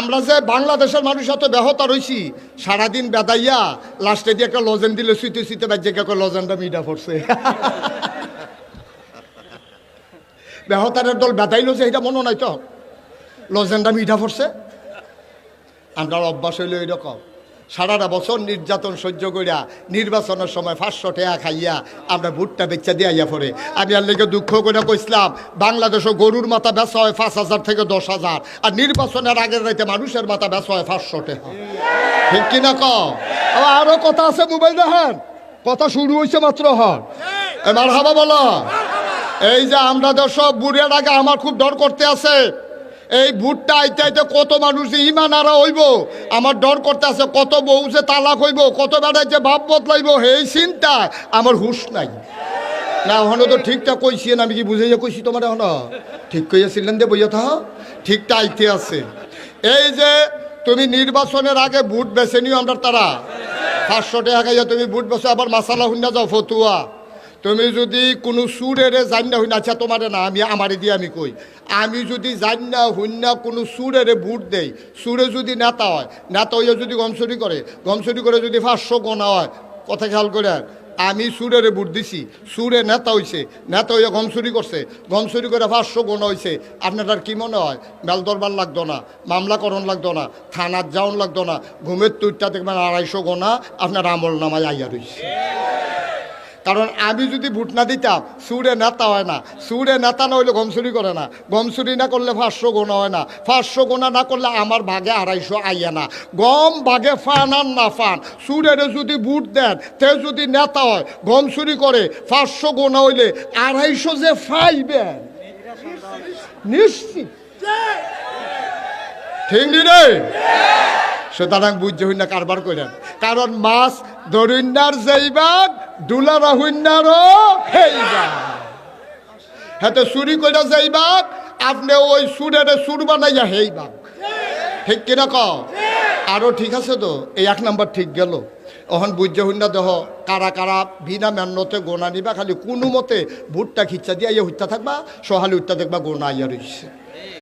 আমরা যে বাংলাদেশের মানুষ এত ব্যাহত রয়েছি, সারাদিন বেদাইয়া লাস্টে দিয়ে একটা লজেন দিলে শুইতে শুইতে বাজ্যে লজেনটা মিডা পড়ছে। ব্যাহতারের দল বেদাইলো যে এটা মনে নাই তো লজেনটা মিঠা পড়ছে। আমরা অভ্যাস হইল এরকম, সারাটা বছর নির্যাতন সহ্য করিয়া নির্বাচনের সময় 500 টাকা খাইয়া আমরা ভোটটা বেচা দিয়ে আইয়া পড়ে। আমি আর লেগে দুঃখ করে কইসলাম, বাংলাদেশও গরুর মাথা বেচা হয় 5,000 থেকে 10,000, আর নির্বাচনের আগের রাইতে মানুষের মাথা বেচা হয় 500 টাকা। ঠিক কিনা ক? আরো কথা আছে, মোবাইল দেখেন, কথা শুরু হয়েছে মাত্র। হন মারহাবা বলো। এই যে আমরা তো সব বুড়িয়ার আগে আমার খুব ডর করতে আছে, এই ভোটটা আইতে আইতে কত মানুষ যে ইমান আরা হইব আমার ডর করতে আছে, কত বউ যে তালাক হইব, কত বেড়ায় যে ভাব বদলাইব, এই চিন্তা আমার হুশ নাই। না হনো তো ঠিকঠাক কইছি, আমি কি বুঝাইয়া কইছি তোমার? হন ঠিক কইয়াছিলেন দে বইয়া থা, ঠিকটা আইতে আছে। এই যে তুমি নির্বাচনের আগে ভোট বেছে নিও, আমরা তারা 500 টাকা খাইয়া তুমি ভোট বেছো, আবার মাসালা হুন্না যাও ফতুয়া। তুমি যদি কোনো সুরেরে জান্না হইনা, আচ্ছা তোমারে না, আমি আমারে দিয়ে আমি কই, আমি যদি জান্না হইনা কোনো সুরেরে ভোট দেই, সুরে যদি নেতা হয়, নেতা হইয়া যদি গমচুরি করে যদি 500 গোনা হয়, কথা খেয়াল করে, আমি সুরেরে ভোট দিছি, সুরে নেতা হইছে, নেতা হইয়া গমচুরি করছে, গমচুরি করে 500 গোনা হইছে, আপনার কি মনে হয় মেল দরবার লাগতো না, মামলাকরণ লাগতো না, থানার যাওন লাগতো না, ঘুমের তুইটা দেখবেন 250 গোনা আপনার আমল নামায় আইয়া রইছে। কারণ আমি যদি ভোট না দিতাম, সুরে নেতা হয় না, সুরে নেতা না হইলে গমচুরি করে না, গমচুরি না করলে 500 গোনা হয় না, 500 গোনা না করলে আমার ভাগে 250 আইয়া না। গম ভাগে ফান আর না ফান, সুরের যদি ভোট দেন, তে যদি নেতা হয়, গমচুরি করে 500 গোনা হইলে 250 যে ফাইবেন নিশ্চিত। ঠিক নি রে? সুতরাং বুঝতে হইনা কারবার করেন, কারণ মাছ দরিন্নার যাইবাগ ডুলারা হইনারও হেইবাগ, হাতে চুরি করে যাইবাগ, আপনি ওই সুরের সুর বানাইয়া হেইবাগ। ঠিক কিনা ক? আরো ঠিক আছে তো? এই 1 নাম্বার ঠিক গেল। এখন বুঝতে হইনা দেহ কারা কারা বিনা মেহনতে গোনা নিবা, খালি কোনো মতে ভোটটা খিচ্ছা দিয়ে হইতা থাকবা, সহালি উঠতে দেখবা গোনা আইয়া রইছে।